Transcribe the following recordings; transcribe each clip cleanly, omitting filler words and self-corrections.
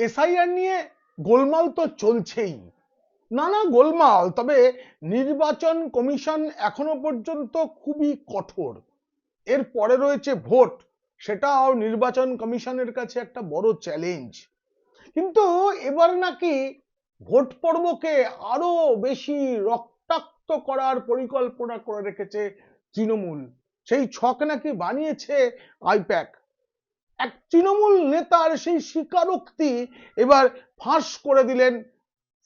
SIR নিয়ে গোলমাল তো চলছেই, নানা গোলমাল। তবে নির্বাচন কমিশন এখনো পর্যন্ত খুবই কঠোর। এর পরে রয়েছে ভোট, সেটাও নির্বাচন কমিশনের কাছে একটা বড় চ্যালেঞ্জ। কিন্তু এবার নাকি ভোট পর্বকে আরো বেশি রক্তাক্ত করার পরিকল্পনা করে রেখেছে তৃণমূল। সেই ছক নাকি বানিয়েছে আইপ্যাক। এক তৃণমূল নেতার সেই স্বীকারোক্তি এবার ফাঁস করে দিলেন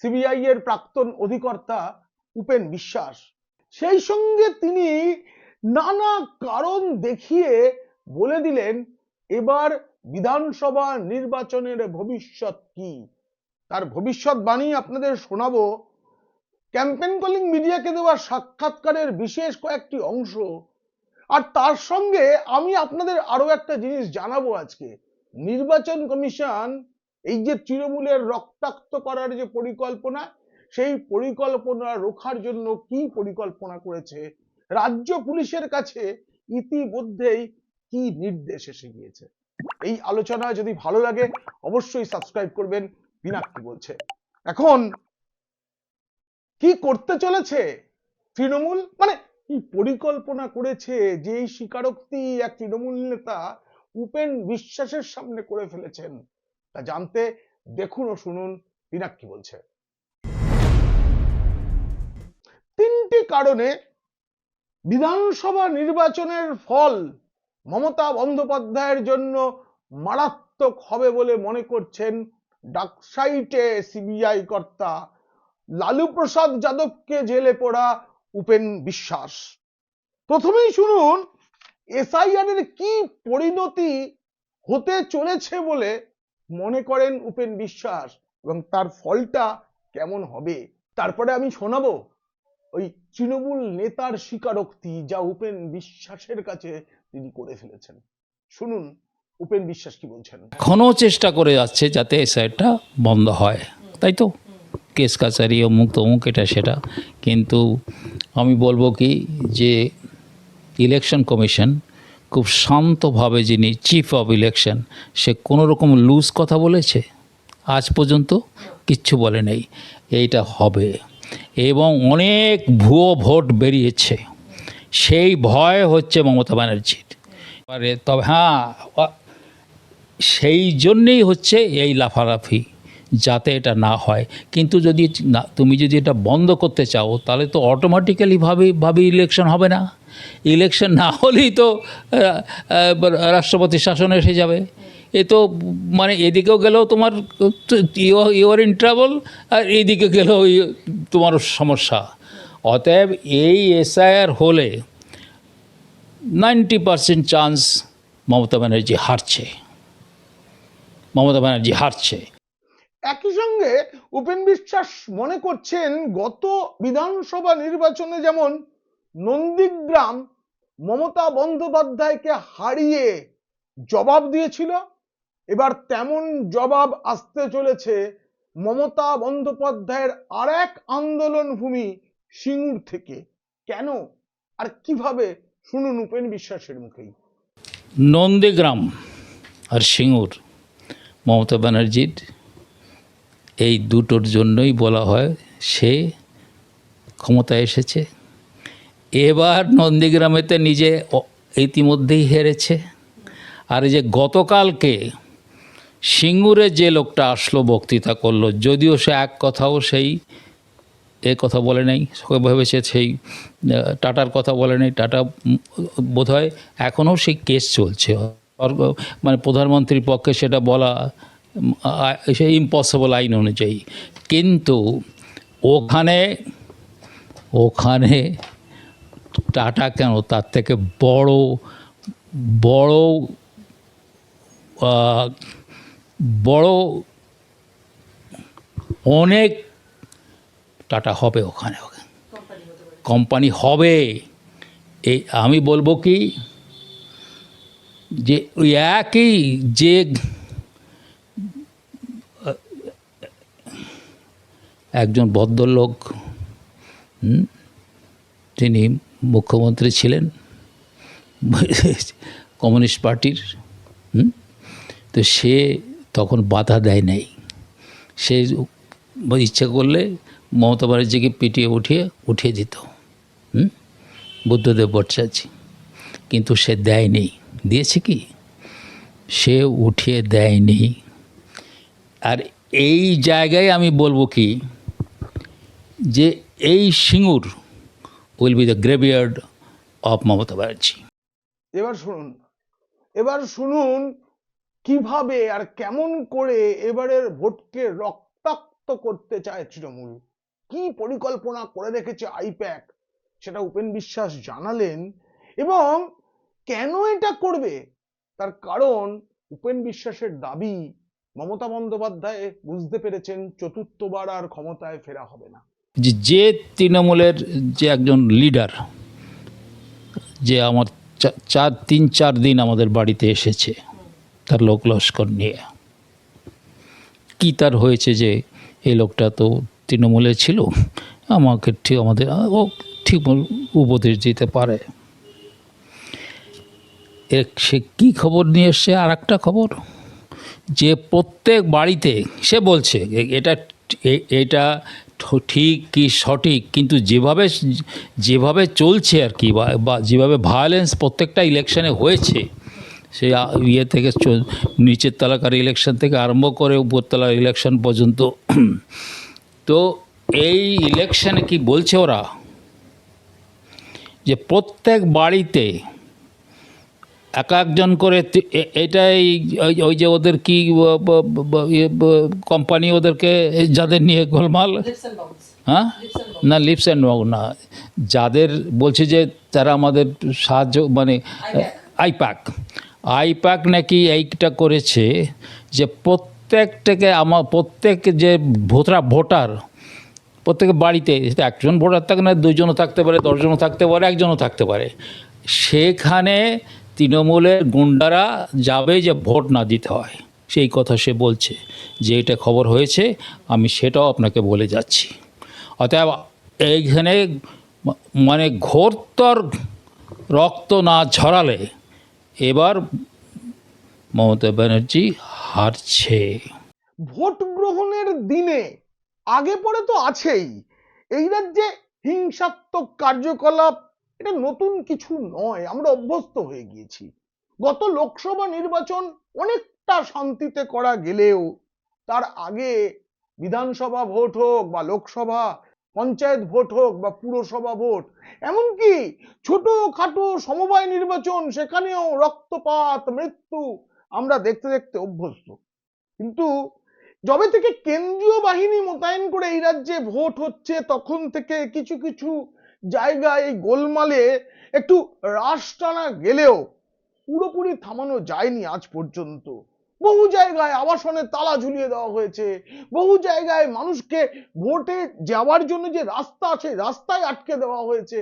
সিবিআই এর প্রাক্তন অধিকর্তা উপেন বিশ্বাস। সেই সঙ্গে তিনি নানা কারণ দেখিয়ে বলে দিলেন এবার বিধানসভা নির্বাচনের ভবিষ্যৎ কি। তার ভবিষ্যৎবাণী আপনাদের শোনাবো। ক্যাম্পেইন কলিং মিডিয়াকে দেওয়া সাক্ষাৎকারের বিশেষ কয়েকটি অংশ, আর তার সঙ্গে আমি আপনাদের আরো একটা জিনিস জানাবো আজকে। নির্বাচন কমিশন এই যে তৃণমূলের রক্তাক্ত করার যে পরিকল্পনা, সেই পরিকল্পনা রোখার জন্য কি পরিকল্পনা করেছে, রাজ্য পুলিশের কাছে ইতিমধ্যেই কি নির্দেশ এসে গিয়েছে। এই আলোচনা যদি ভালো লাগে অবশ্যই সাবস্ক্রাইব করবেন। পিনাকি বলছে এখন কি করতে চলেছে তৃণমূল, মানে কি পরিকল্পনা করেছে, যে এই স্বীকারোক্তি এক তৃণমূল নেতা উপেন বিশ্বাসের সামনে করে ফেলেছেন, তা জানতে দেখুন ও শুনুন পিনাকি বলছে। তিনটি কারণে বিধানসভা নির্বাচনের ফল মমতা বন্দ্যোপাধ্যায়ের জন্য মারাত্মক হবে বলে মনে করছেন ডাকসাইটে সিবিআই কর্তা লালু প্রসাদ যাদবকে জেলে পোড়া উপেন বিশ্বাস। প্রথমেই শুনুন এসআইআর এর কি পরিণতি হতে চলেছে বলে মনে করেন উপেন বিশ্বাস এবং তার ফলটা কেমন হবে। তারপরে আমি শোনাবো ওই তৃণমূল নেতার স্বীকারোক্তি যা উপেন বিশ্বাসের কাছে তিনি করে ফেলেছেন। শুনুন উপেন বিশ্বাস কি বলছেন। এখনও চেষ্টা করে যাচ্ছে যাতে এসআইআরটা বন্ধ হয়, তাই তো, কেস কাছারি অমুক তমুক এটা সেটা। কিন্তু আমি বলবো কি যে ইলেকশন কমিশন খুব শান্তভাবে, যিনি চিফ অফ ইলেকশন, সে কোনো রকম লুজ কথা বলেছে আজ পর্যন্ত কিচ্ছু বলে নেই। এইটা হবে এবং অনেক ভুয়ো ভোট বেরিয়েছে, সেই ভয় হচ্ছে মমতা ব্যানার্জির। তবে হ্যাঁ, সেই জন্যেই হচ্ছে এই লাফালাফি, যাতে এটা না হয়। কিন্তু যদি না, তুমি যদি এটা বন্ধ করতে চাও তাহলে তো অটোমেটিক্যালি ভাবে ইলেকশন হবে না। ইলেকশন না হলেই তো রাষ্ট্রপতি শাসন এসে যাবে। এ তো মানে এদিকেও গেলেও তোমার ইউর ইন ট্রাবল, আর এদিকে গেলেও তোমার সমস্যা। অতএব এই এসআইআর হলে 90% চান্স মমতা ব্যানার্জি হারছে। একই সঙ্গে উপেন বিশ্বাস মনে করছেন গত বিধানসভা নির্বাচনে যেমন নন্দীগ্রাম মমতা বন্দ্যোপাধ্যায়কে হারিয়ে জবাব দিয়েছিল, এবার তেমন জবাব আসতে চলেছে মমতা বন্দ্যোপাধ্যায়ের আর এক আন্দোলন ভূমি সিঙ্গুর থেকে। কেন আর কিভাবে শুনুন উপেন বিশ্বাসের মুখেই। নন্দীগ্রাম আর সিঙ্গুর মমতা ব্যানার্জির, এই দুটোর জন্যই বলা হয় সে ক্ষমতায় এসেছে। এবার নন্দীগ্রামেতে নিজে ইতিমধ্যেই হেরেছে। আর এই যে গতকালকে সিঙ্গুরে যে লোকটা আসলো বক্তৃতা করলো, যদিও সে এক কথাও সেই কথা বলে নেই, সবাই ভেবেছে সেই টাটার কথা বলে নেই। টাটা বোধহয় এখনও সেই কেস চলছে, মানে প্রধানমন্ত্রীর পক্ষে সেটা বলা সে ইম্পসিবল আইন অনুযায়ী। কিন্তু ওখানে টাটা কেন, তার থেকে বড় অনেক টাটা হবে, ওখানে কোম্পানি হবে। এই আমি বলবো কি যে ওই একই যে একজন ভদ্রলোক, তিনি মুখ্যমন্ত্রী ছিলেন কমিউনিস্ট পার্টির, তো সে তখন বাধা দেয় নাই। সে ইচ্ছা করলে মমতা ব্যানার্জিকে পিটিয়ে উঠিয়ে দিত, বুদ্ধদেব ভট্টাচার্য, কিন্তু সে দেয়নি। দিয়েছে কি? সে উঠিয়ে দেয়নি। আর এই জায়গায় আমি বলবো কি, যে এই Singur will be the graveyard of Mamata Banerjee. এবার শুনুন কিভাবে আর কেমন করে এবারের ভোটকে রক্তাক্ত করতে চায় তৃণমূল, কি পরিকল্পনা করে রেখেছে আইপ্যাক, সেটা উপেন বিশ্বাস জানালেন। এবং কেন এটা করবে তার কারণ উপেন বিশ্বাসের দাবি, মমতা বন্দ্যোপাধ্যায় বুঝতে পেরেছেন চতুর্থবার আর ক্ষমতায় ফেরা হবে না। যে তৃণমূলের যে একজন লিডার, যে আমার 3-4 দিন আমাদের বাড়িতে এসেছে তার লোক লস্কর নিয়ে, কি তার হয়েছে যে এই লোকটা তো তৃণমূলে ছিল, আমাকে ঠিক ও ঠিক উপদেশ দিতে পারে। সে কী খবর নিয়ে এসছে? আর একটা খবর, যে প্রত্যেক বাড়িতে সে বলছে এটা ঠিক কি সঠিক, কিন্তু যেভাবে চলছে আর কি, বা যেভাবে ভায়োলেন্স প্রত্যেকটা ইলেকশনে হয়েছে, সে ইয়ে থেকে নিচের তলাকার ইলেকশন থেকে আরম্ভ করে উপরতলার ইলেকশন পর্যন্ত, তো এই ইলেকশনে কি বলছে ওরা, যে প্রত্যেক বাড়িতে একজন করে, এটাই ওই যে ওদের কি কোম্পানি ওদেরকে যাদের নিয়ে গোলমাল, হ্যাঁ না লিপস অ্যান্ড বাউন্স না, যাদের বলছে যে তারা আমাদের সাহায্য, মানে আইপ্যাক নাকি এইটা করেছে, যে প্রত্যেক যে ভোটার প্রত্যেকের বাড়িতে একজন ভোটার থাকে না, 2জনও থাকতে পারে, 10জনও থাকতে পারে, 1জনও থাকতে পারে, সেখানে তৃণমূলের গুন্ডারা যাবে যে ভোট না দিতে হয়, সেই কথা সে বলছে। যে এটা খবর হয়েছে আমি সেটাও আপনাকে বলে যাচ্ছি। অতএব এইখানে মানে ঘোরতর রক্ত না ঝরালে এবার মমতা ব্যানার্জি হারছে। ভোট গ্রহণের দিনে আগে পরে তো আছেই, এই রাজ্যে হিংসাত্মক কার্যকলাপ এটা নতুন কিছু নয়, আমরা অভ্যস্ত হয়ে গিয়েছি। গত লোকসভা নির্বাচন অনেকটা শান্তিতে করা গেলেও তার আগে বিধানসভা ভোট হোক বা লোকসভা, পঞ্চায়েত ভোট হোক বা পুরসভা ভোট, এমনকি ছোটখাটো সমবায় নির্বাচন, সেখানেও রক্তপাত, মৃত্যু আমরা দেখতে দেখতে অভ্যস্ত। কিন্তু যবে থেকে কেন্দ্রীয় বাহিনী মোতায়েন করে এই রাজ্যে ভোট হচ্ছে, তখন থেকে কিছু কিছু জায়গায় এই গোলমালে একটু রাশ টানা গেলেও পুরোপুরি থামানো যায়নি আজ পর্যন্ত। বহু জায়গায় আবাসনে তালা ঝুলিয়ে দেওয়া হয়েছে, বহু জায়গায় মানুষকে ভোটে যাওয়ার জন্য যে রাস্তা আছে রাস্তায় আটকে দেওয়া হয়েছে,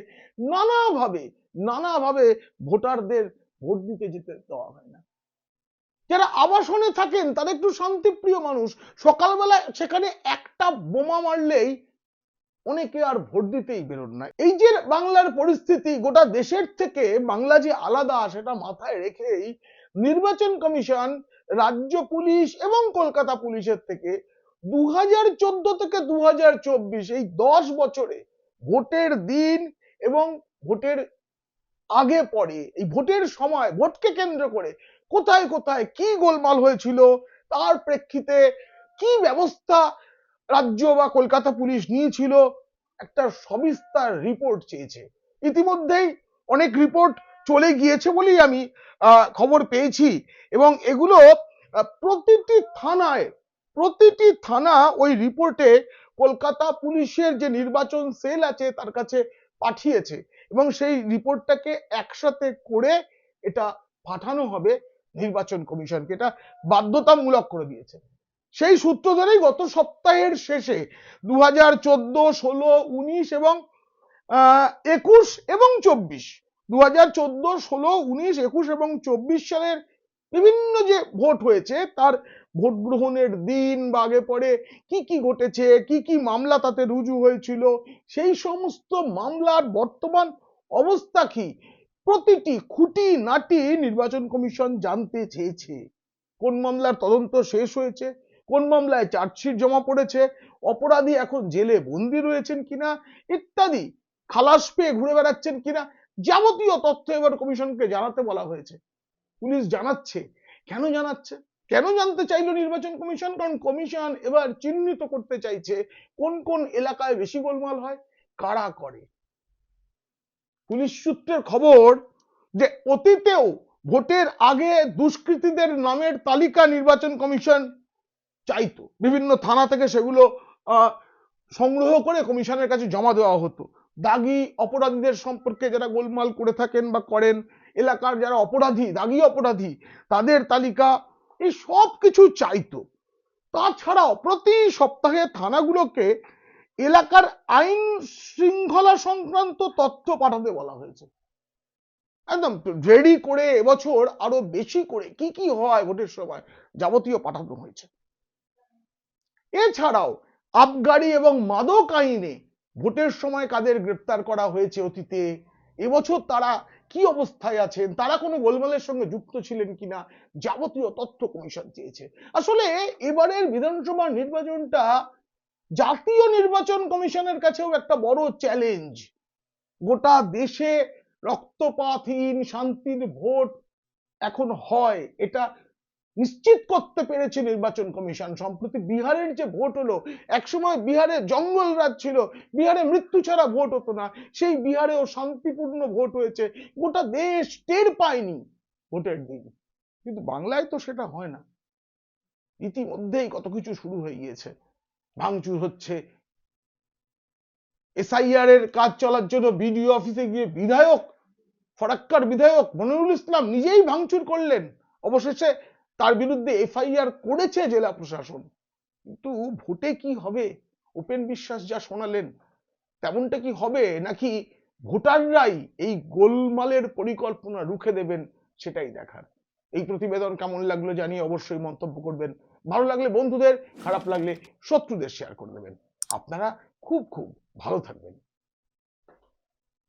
নানাভাবে ভোটারদের ভোট দিতে যেতে দেওয়া হয় না। যারা আবাসনে থাকেন তারা একটু শান্তিপ্রিয় মানুষ, সকালবেলা সেখানে একটা বোমা মারলেই অনেকে আর ভোট দিতেই বেরোন না। এই যে বাংলার পরিস্থিতি, গোটা দেশের থেকে বাংলা যে আলাদা সেটা মাথায় রেখেই নির্বাচন কমিশন রাজ্য পুলিশ এবং কলকাতা পুলিশের থেকে 2014 থেকে 2024 এই 10 বছরে ভোটের দিন এবং ভোটের আগে পরে, এই ভোটের সময়, ভোটকে কেন্দ্র করে কোথায় কোথায় কি গোলমাল হয়েছিল, তার প্রেক্ষিতে কি ব্যবস্থা রাজ্য বা কলকাতা পুলিশ নিয়েছিল, একটা সবিস্তার রিপোর্ট চেয়েছে। ইতিমধ্যেই অনেক রিপোর্ট চলে গিয়েছে বলেই আমি খবর পেয়েছি, এবং এগুলো প্রতিটি থানা ওই রিপোর্টে কলকাতা পুলিশের যে নির্বাচন সেল আছে তার কাছে পাঠিয়েছে, এবং সেই রিপোর্টটাকে একসাথে করে এটা পাঠানো হবে নির্বাচন কমিশনকে, এটা বাধ্যতামূলক করে দিয়েছে। সেই সূত্র ধরেই গত সপ্তাহের শেষে 2014, 16, 19 এবং 21 এবং 24, 2014, 16, 19, 21 এবং 24 সালের বিভিন্ন যে ভোট হয়েছে তার ভোট গ্রহণের দিন বা আগে পরে কি কি ঘটেছে, কি কি মামলা তাতে রুজু হয়েছিল, সেই সমস্ত মামলার বর্তমান অবস্থা কি, প্রতিটি খুঁটি নাটি নির্বাচন কমিশন জানতে চেয়েছে। কোন মামলার তদন্ত শেষ হয়েছে, কোন মামলায় চার্জশিট জমা পড়েছে, অপরাধী এখন জেলে বন্দি রয়েছেন কিনা ইত্যাদি, খালাস পেয়ে ঘুরে বেড়াচ্ছেন কিনা, যাবতীয় তথ্য এবার কমিশনকে জানাতে বলা হয়েছে। পুলিশ জানাচ্ছে। কেন জানাচ্ছে? কেন জানতে চাইলো নির্বাচন কমিশন? কারণ কমিশন এবার চিহ্নিত করতে চাইছে কোন কোন এলাকায় বেশি গোলমাল হয়, কারা করে। পুলিশ সূত্রের খবর যে অতীতেও ভোটের আগে দুষ্কৃতীদের নামের তালিকা নির্বাচন কমিশন চাইতো, বিভিন্ন থানা থেকে সেগুলো সংগ্রহ করে কমিশনের কাছে জমা দেওয়া হতো। দাগি অপরাধীদের সম্পর্কে যারা গোলমাল করে থাকেন বা করেন, এলাকার যারা অপরাধী, দাগি অপরাধী, তাদের তালিকা, এই সব কিছু চাইতো। তাছাড়াও প্রতি সপ্তাহে থানাগুলোকে এলাকার আইন শৃঙ্খলা সংক্রান্ত তথ্য পাঠাতে বলা হয়েছে। একদম রেডি করে এবছর আরো বেশি করে কি কি হয় ভোটের সময় যাবতীয় পাঠানো হয়েছে। এছাড়াও আবগারি এবং মাদক আইনে ভোটের সময় কাদের গ্রেপ্তার করা হয়েছে অতীতে, এবছর তারা কি অবস্থায় আছেন, তারা কোনো গোলমালের সঙ্গে যুক্ত ছিলেন কিনা, যাবতীয় তথ্য কমিশন চেয়েছে। আসলে এবারের বিধানসভা নির্বাচনটা জাতীয় নির্বাচন কমিশনের কাছেও একটা বড় চ্যালেঞ্জ। গোটা দেশে রক্তপাতহীন শান্তির ভোট এখন হয়, এটা নিশ্চিত করতে পেরেছে নির্বাচন কমিশন। সম্প্রতি বিহারের যে ভোট হলো, একসময় বিহারে জঙ্গল রাজ ছিল, বিহারে মৃত্যু ছাড়া ভোট হতো না, সেই বিহারেও শান্তিপূর্ণ ভোট হয়েছে, গোটা দেশ টের পায়নি ভোটের দিন। কিন্তু বাংলায় তো সেটা হয় না। ইতিমধ্যেই কত কিছু শুরু হয়ে গিয়েছে, ভাঙচুর হচ্ছে। এসআইআর এর কাজ চলার জন্য বিডিও অফিসে গিয়ে বিধায়ক, ফরাক্কার বিধায়ক মনিরুল ইসলাম নিজেই ভাঙচুর করলেন। অবশেষে তার বিরুদ্ধে এফআইআর করেছে জেলা প্রশাসন। কিন্তু ভোটে কি হবে? উপেন বিশ্বাস যা শোনালেন তেমনটা কি হবে, নাকি ভোটাররাই এই গোলমালের পরিকল্পনা রুখে দেবেন, সেটাই দেখার। এই প্রতিবেদন কেমন লাগলো জানিয়ে অবশ্যই মন্তব্য করবেন। ভালো লাগলে বন্ধুদের, খারাপ লাগলে শত্রুদের শেয়ার করে দেবেন। আপনারা খুব খুব ভালো থাকবেন।